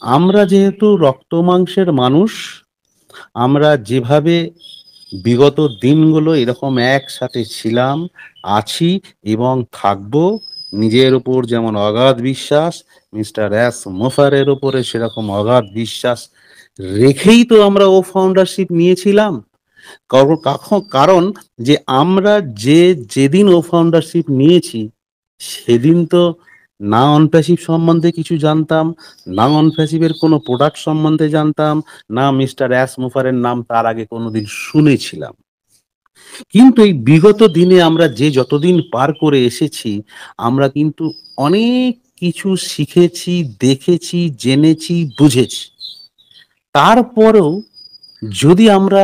আমরা যেহেতু রক্ত মাংসের মানুষ, আমরা যেভাবে বিগত দিনগুলো এরকম একসাথে ছিলাম, আছি এবং থাকবো, নিজের উপর যেমন অগাধ বিশ্বাস, মিস্টার এস মুফারের উপরে সেরকম অগাধ বিশ্বাস রেখেই তো আমরা ও ফাউন্ডারশিপ নিয়েছিলাম। কারণ যে আমরা যেদিন ও ফাউন্ডারশিপ নিয়েছি সেদিন তো না অন প্যাসিভ সম্বন্ধে কিছু জানতাম, না অন প্যাসিভের কোনো প্রোডাক্ট সম্বন্ধে জানতাম, না মিস্টার অ্যাস মুফারের নাম তার আগে কোনোদিন শুনেছিলাম। কিন্তু এই বিগত দিনে আমরা যতদিন পার করে এসেছি, আমরা কিন্তু অনেক কিছু শিখেছি, দেখেছি, জেনেছি, বুঝেছি। তারপরেও যদি আমরা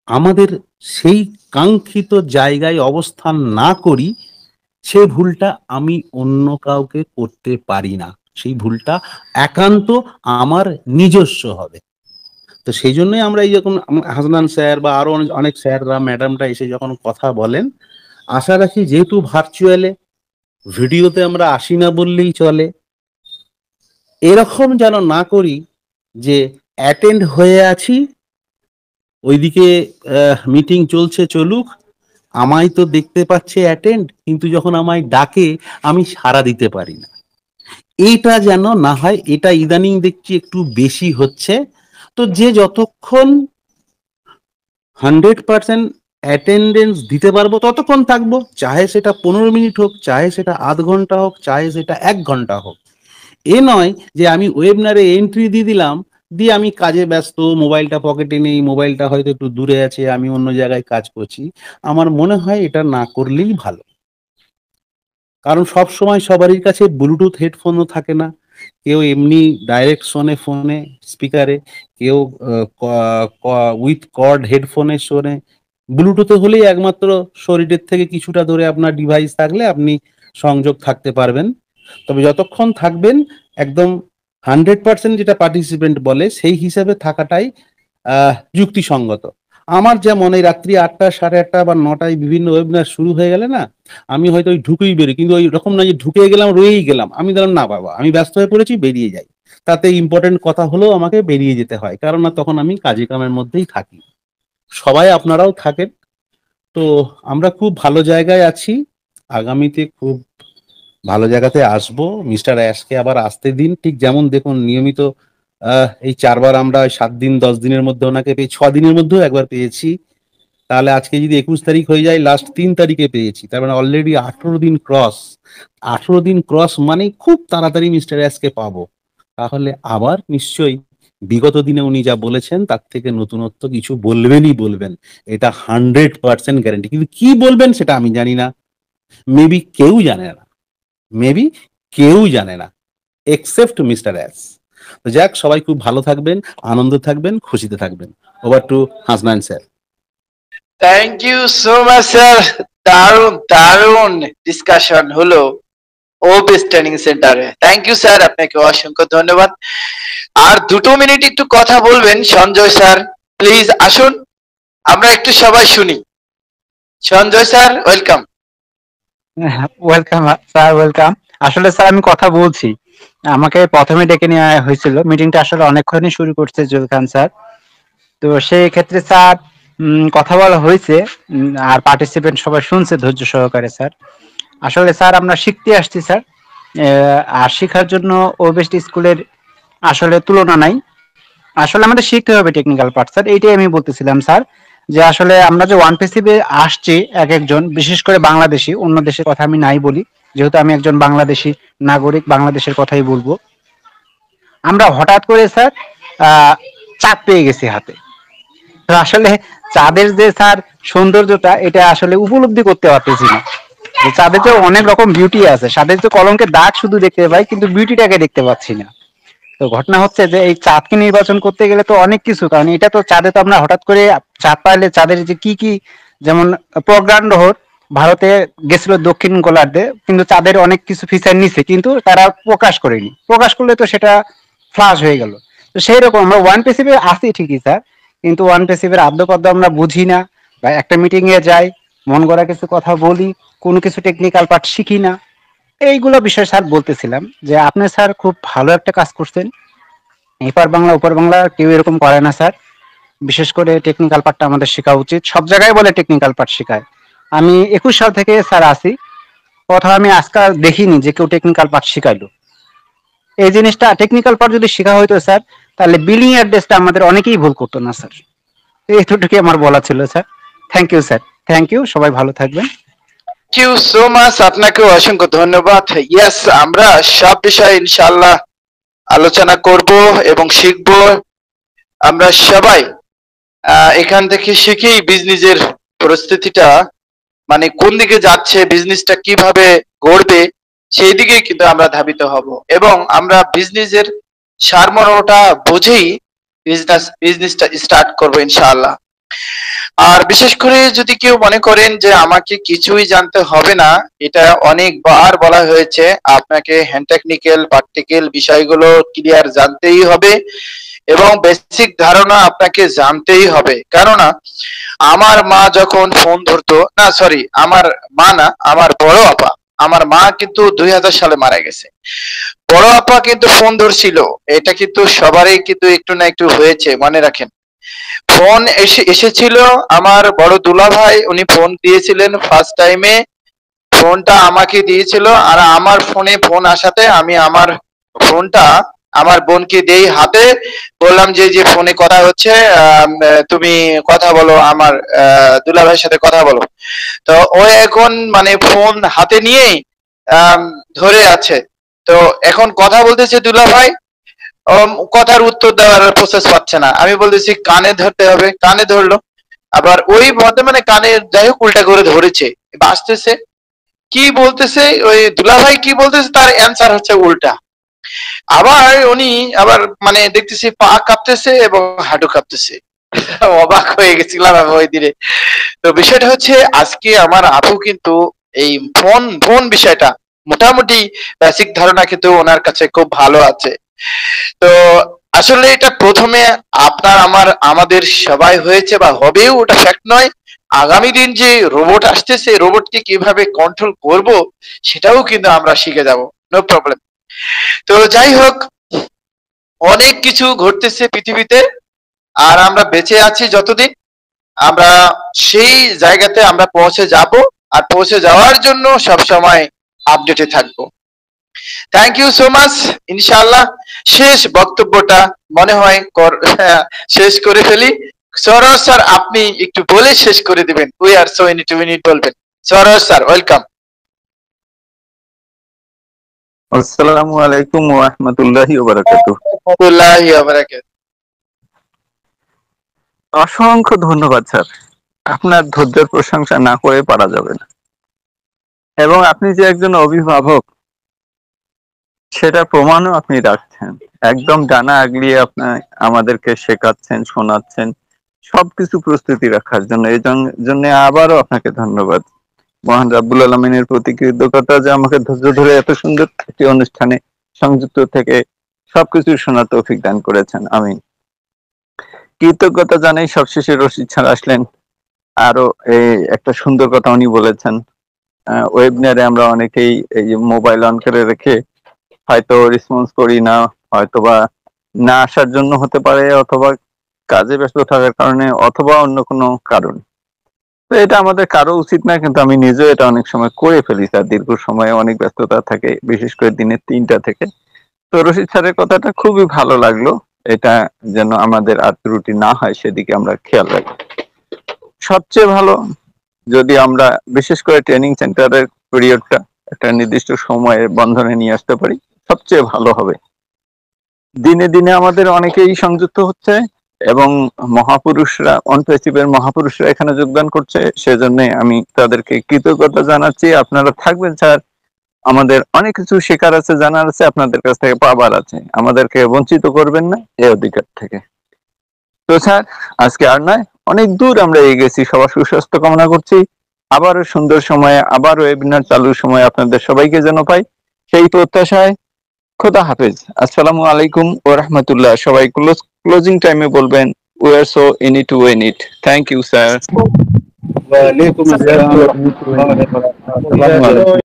আমাদের সেই কাঙ্ক্ষিত জায়গায় অবস্থান না করি, সে ভুলটা আমি অন্য কাউকে করতে পারি না। সেই ভুলটা একান্ত আমার নিজস্ব হবে। তো সেই জন্যই আমরা এই যখন হাসনান স্যার বা আরো অনেক স্যাররা ম্যাডামরা এসে যখন কথা বলেন, আশা রাখি যেহেতু ভার্চুয়ালে ভিডিওতে আমরা আসি না বললেই চলে, এরকম যেন না করি যে অ্যাটেন্ড হয়ে আছি, ওইদিকে মিটিং চলছে চলুক, আমায় তো দেখতে পাচ্ছে অ্যাটেন্ড, কিন্তু যখন আমায় ডাকে আমি সাড়া দিতে পারি না। এইটা যেন না হয়, এটা ইদানিং দেখছি একটু বেশি হচ্ছে। তো যে যতক্ষণ 100% অ্যাটেন্ডেন্স দিতে পারবো ততক্ষণ থাকবো, চাহে সেটা 15 মিনিট হোক, চাহে সেটা আধ ঘন্টা হোক, চাহে সেটা 1 ঘন্টা হোক। এ নয় যে আমি ওয়েবনারে এন্ট্রি দিয়ে দিলাম, দিয়ে আমি কাজে ব্যস্ত, মোবাইলটা পকেটে নেই, মোবাইলটা হয়তো একটু দূরে আছে, আমি অন্য জায়গায় কাজ করছি। আমার মনে হয় এটা না করলেই ভালো। কারণ সবসময় সবারই কাছে ব্লুটুথ হেডফোনও থাকে না। কেউ এমনি ডাইরেক্ট শোনে ফোনে, স্পিকারে, কেউ উইথ কর্ড হেডফোনে শোনে। ব্লুটুথে হলেই একমাত্র শরীরের থেকে কিছুটা দূরে আপনার ডিভাইস থাকলে আপনি সংযোগ থাকতে পারবেন। তবে যতক্ষণ থাকবেন একদম 100% যেটা পার্টিসিপেন্ট বলে সেই হিসাবে থাকাটাই যুক্তিসঙ্গত। আমার যেমন এই রাত্রি 8টা, 8:30 বা 9টায় বিভিন্ন ওয়েবিনার শুরু হয়ে গেলে না, আমি হয়তো ওই ঢুকেই বেরোই, কিন্তু ওই রকম না যে ঢুকে গেলাম রয়েই গেলাম, আমি ধরলাম না বাবা আমি ব্যস্ত হয়ে পড়েছি, বেরিয়ে যাই। তাতে ইম্পর্টেন্ট কথা হলেও আমাকে বেরিয়ে যেতে হয়, কারণ না তখন আমি কাজে কামের মধ্যেই থাকি। সবাই আপনারাও থাকেন। তো আমরা খুব ভালো জায়গায় আছি, আগামীতে খুব ভালো জায়গাতে আসবো। মিস্টার অ্যাশকে আবার আসতে দিন, ঠিক যেমন দেখুন নিয়মিত এই 4বার আমরা 7 দিন 10 দিনের মধ্যে ওনাকে পেয়ে, 6 দিনের মধ্যেও একবার পেয়েছি। তাহলে আজকে যদি 21 তারিখ হয়ে যায়, লাস্ট 3 তারিখে পেয়েছি, তার মানে অলরেডি 18 দিন ক্রস। 18 দিন ক্রস মানে খুব তাড়াতাড়ি মিস্টার অ্যাশকে পাবো। তাহলে আবার নিশ্চয়ই বিগত দিনে উনি যা বলেছেন তার থেকে নতুনত্ব কিছু বলবেনই বলবেন, এটা 100% গ্যারেন্টি। কিন্তু কি বলবেন সেটা আমি জানি না, মেবি কেউ জানে না, মেবি কেউ জানে না এক্সেপ্ট মিস্টার অ্যাস। তো যাক, সবাই খুব ভালো থাকবেন, আনন্দ থাকবেন, খুশিতে থাকবেন। Over to Hasnain sir. Thank you so much sir. দারুণ দারুণ ডিসকাশন হলো ওবিস ট্রেনিং সেন্টারে। থ্যাংক ইউ স্যার, আপনাকে অসংখ্য ধন্যবাদ। আর 2 মিনিট একটু কথা বলবেন সঞ্জয় স্যার, প্লিজ আসুন, আমরা একটু সবাই শুনি। Sanjay sir, welcome. Welcome sir, welcome. আসলে স্যার আমি কথা বলছি, আমাকে প্রথমে ডেকে নেওয়া হয়েছিল, মিটিংটা আসলে অনেকক্ষণই শুরু করছে জুয়েল খান স্যার। তো সেই ক্ষেত্রে স্যার কথা বলা হয়েছে, আর পার্টিসিপেন্ট সবাই শুনছে ধৈর্য সহকারে স্যার। আসলে স্যার আমরা শিখতে আসছি স্যার, আর শেখার জন্য ওবেস্ট স্কুলের আসলে তুলনা নাই। আসলে আমাদের শিখতে হবে টেকনিক্যাল পার্ট স্যার, এইটাই আমি বলতেছিলাম স্যার। যে আসলে আমরা যে ওয়ান পেসিভে আসছি এক একজন, বিশেষ করে বাংলাদেশি, অন্য দেশের কথা আমি নাই বলি, যেহেতু আমি একজন বাংলাদেশি নাগরিক, বাংলাদেশের কথাই বলবো। আমরা হঠাৎ করে স্যার চাঁদ পেয়ে গেছি হাতে। তো আসলে চাঁদের যে স্যার সৌন্দর্যটা, এটা আসলে উপলব্ধি করতে পারতেছি না। যে চাঁদের যে অনেক রকম বিউটি আছে, চাঁদের যে কলঙ্কের দাগ শুধু দেখতে পাই, কিন্তু বিউটিটাকে দেখতে পাচ্ছি না। তো ঘটনা হচ্ছে যে এই চাঁদকে নির্বাচন করতে গেলে তো অনেক কিছু, কারণ এটা তো চাঁদে তো আমরা হঠাৎ করে চাঁদ পাইলে চাঁদের যে কি কি, যেমন প্রজ্ঞান রোহর ভারতে গেছিল দক্ষিণ গোলার্ধে, কিন্তু চাঁদের অনেক কিছু ফিচার নিছে, কিন্তু তারা প্রকাশ করেনি। প্রকাশ করলে তো সেটা ফ্লাশ হয়ে গেল। তো সেই রকম আমরা ওয়ান পেসিভে আসি ঠিকই স্যার, কিন্তু ওয়ান পেসিভের আদ্যপাদ্য আমরা বুঝি না, বা একটা মিটিং এ যাই, মন গড়া কিছু কথা বলি, কোনো কিছু টেকনিক্যাল পার্ট শিখি না। এইগুলো বিষয় স্যার বলতেছিলাম যে আপনি স্যার খুব ভালো একটা কাজ করছেন, এপার বাংলা ওপার বাংলা কেউ এরকম করে না স্যার। বিশেষ করে টেকনিক্যাল পার্টটা আমাদের শেখা উচিত। সব জায়গায় বলে টেকনিক্যাল পার্ট শেখায়। আমি 21 সাল থেকে স্যার আছি, কোথাও আমি আজকাল দেখিনি যে কেউ টেকনিক্যাল পার্ট শিখাইলো। এই জিনিসটা টেকনিক্যাল পার্ট যদি শেখা হইতো স্যার, তাহলে বিলিং অ্যাড্রেসটা আমাদের অনেকেই ভুল করতো না স্যার। এইটুকুই আমার বলা ছিল sir. Thank you sir, thank you, সবাই ভালো থাকবেন। থ্যাংক ইউ সো মাচ, আপনাকে অসংখ্য ধন্যবাদ। ইয়েস, আমরা সব বিষয়ে ইনশাআল্লাহ আলোচনা করব এবং শিখব। আমরা সবাই এখান থেকে শিখেই বিজনেসের পরিস্থিতিটা মানে কোন দিকে যাচ্ছে, বিজনেসটা কিভাবে গড়বে সেই দিকে কিন্তু আমরা ধাবিত হব এবং আমরা বিজনেসের সারমর্মটা বুঝেই বিজনেসটা স্টার্ট করব ইনশাআল্লাহ। আর বিশেষ করে যদি কেউ মনে করেন যে আমাকে কিছুই জানতে হবে না, এটা অনেকবার বলা হয়েছে, আপনাকে হ্যান্ড টেকনিক্যাল প্র্যাকটিক্যাল বিষয়গুলো ক্লিয়ার জানতেই হবে এবং বেসিক ধারণা আপনাকে জানতেই হবে। কেননা আমার মা যখন ফোন ধরতো, না সরি আমার মা না, আমার বড় আপা, আমার মা কিন্তু 2000 সালে মারা গেছে, বড় আপা কিন্তু ফোন ধরছিল, এটা কিন্তু সবারই কিন্তু একটু না একটু হয়েছে, মনে রাখেন। ফোন এসেছিল আমার বড় দুলা ভাই, উনি ফোন দিয়েছিলেন ফার্স্ট টাইমে, ফোনটা আমাকে দিয়েছিল আর আমার ফোনে ফোন আসাতে আমি আমার ফোনটা আমার বোনকে দেই হাতে, বললাম যে যে ফোনে কথা হচ্ছে তুমি কথা বলো, আমার দুলা ভাইয়ের সাথে কথা বলো। তো ও এখন মানে ফোন হাতে নিয়েই ধরে আছে, তো এখন কথা বলতেছে দুলা ভাই, কথার উত্তর দেওয়ার প্রসেস পাচ্ছে না। আমি বলতেছি কানে ধরতে হবে, কানে ধরলো, আবার ওই বর্তমানে কানে যাই হোক উল্টা করে ধরেছে, বাঁচতেছে কি বলতেছে, ওই দুলাভাই কি বলতেছে তার অ্যান্সার হচ্ছে উল্টা। আবার উনি আবার মানে দেখতেছি পা কাঁপতেছে এবং হাঁটু কাঁপতেছে। অবাক হয়ে গেছিলাম আমি ওই দিনে। তো বিষয়টা হচ্ছে আজকে আমার আপু কিন্তু এই ফোন ফোন বিষয়টা মোটামুটি বেসিক ধারণা কিন্তু ওনার কাছে খুব ভালো আছে। তো আসলে এটা প্রথমে আপনার আমার আমাদের সবাই হয়েছে বা হবেও, ওটা ফ্যাক্ট নয়। আগামী দিন যে রোবট আসতেছে, রোবটকে কিভাবে কন্ট্রোল করব সেটাও কিন্তু আমরা শিখে যাব, নো প্রবলেম। তো যাই হোক, অনেক কিছু ঘটতেছে পৃথিবীতে, আর আমরা বেঁচে আছি যতদিন আমরা সেই জায়গাতে আমরা পৌঁছে যাব, আর পৌঁছে যাওয়ার জন্য সব সময় আপডেটে থাকবো। Thank you so much. ইনশাআল্লাহ শেষ বক্তব্যটা মনে হয় শেষ করে ফেলি। সরোজ স্যার আপনি একটু বলে শেষ করে দিবেন, we are so in two minute বলবেন। Saroj sir welcome. আসসালামু আলাইকুম ওয়া রাহমাতুল্লাহি ওয়া বারাকাতুহু। ওয়ালাহি ওয়া বারাকাতুহু। অসংখ্য ধন্যবাদ স্যার, আপনার ধৈর্যের প্রশংসা না করে পারা যাবে না। এবং আপনি যে একজন অভিভাবক সেটা প্রমাণও আপনি রাখছেন, একদম ডানা আগলিয়ে আপনি আমাদেরকে শেখাচ্ছেন, শোনাচ্ছেন, সবকিছু প্রস্তুতি রাখার জন্য। এই জন্য আবারও আপনাকে ধন্যবাদ। মহান রাব্বুল আলামিনের প্রতি কৃতজ্ঞতা যে আমাকে ধৈর্য ধরে এত সুন্দর একটি অনুষ্ঠানে সংযুক্ত থেকে সবকিছু শোনার তৌফিক দান করেছেন। আমিন। কৃতজ্ঞতা জানাই। সবশেষে রশিদ স্যার আসলেন, আরো এই একটা সুন্দর কথা উনি বলেছেন। ওয়েবিনারে আমরা অনেকেই এই যে মোবাইল অন করে রেখে হয়তো রেসপন্স করি না, হয়তোবা না আসার জন্য হতে পারে, অথবা কাজে ব্যস্ত থাকার কারণে, অথবা অন্য কোনো কারণ। তো এটা আমাদের কারো উচিত না, কিন্তু আমি নিজেও এটা অনেক সময় করে ফেলি স্যার। দীর্ঘ সময়ে অনেক ব্যস্ততা থাকে, বিশেষ করে দিনে 3টা থেকে। তো রশিদ স্যারের কথাটা খুবই ভালো লাগলো, এটা যেন আমাদের আর ত্রুটি না হয় সেদিকে আমরা খেয়াল রাখি। সবচেয়ে ভালো যদি আমরা বিশেষ করে ট্রেনিং সেন্টারের পিরিয়ডটা একটা নির্দিষ্ট সময়ে বন্ধনে নিয়ে আসতে পারি, সবচেয়ে ভালো হবে। দিনে দিনে আমাদের অনেকেই সংযুক্ত হচ্ছে এবং মহাপুরুষরা, অনপ্রেসিভের মহাপুরুষরা এখানে যোগদান করছে, সেজন্য আমি তাদেরকে কৃতজ্ঞতা জানাচ্ছি। আপনারা থাকবেন স্যার, আমাদের অনেক কিছু শেখার আছে, জানার আছে, আপনাদের কাছ থেকে পাবার আছে, আমাদেরকে বঞ্চিত করবেন না এই অধিকার থেকে। তো স্যার আজকে আর নয়, অনেক দূর আমরা এগিয়েছি, সবার সুস্বাস্থ্য কামনা করছি। আবারও সুন্দর সময়ে, আবারও ওয়েবিনার চালুর সময় আপনাদের সবাইকে যেন পাই, সেই প্রত্যাশায় খোদা হাফেজ। আসসালামু আলাইকুম ওয়া রাহমাতুল্লাহ। সবাই ক্লোজিং টাইমে বলবেন we are so in it to win it. Thank you sir. ওয়ালাইকুম আসসালাম। আসসালামু আলাইকুম।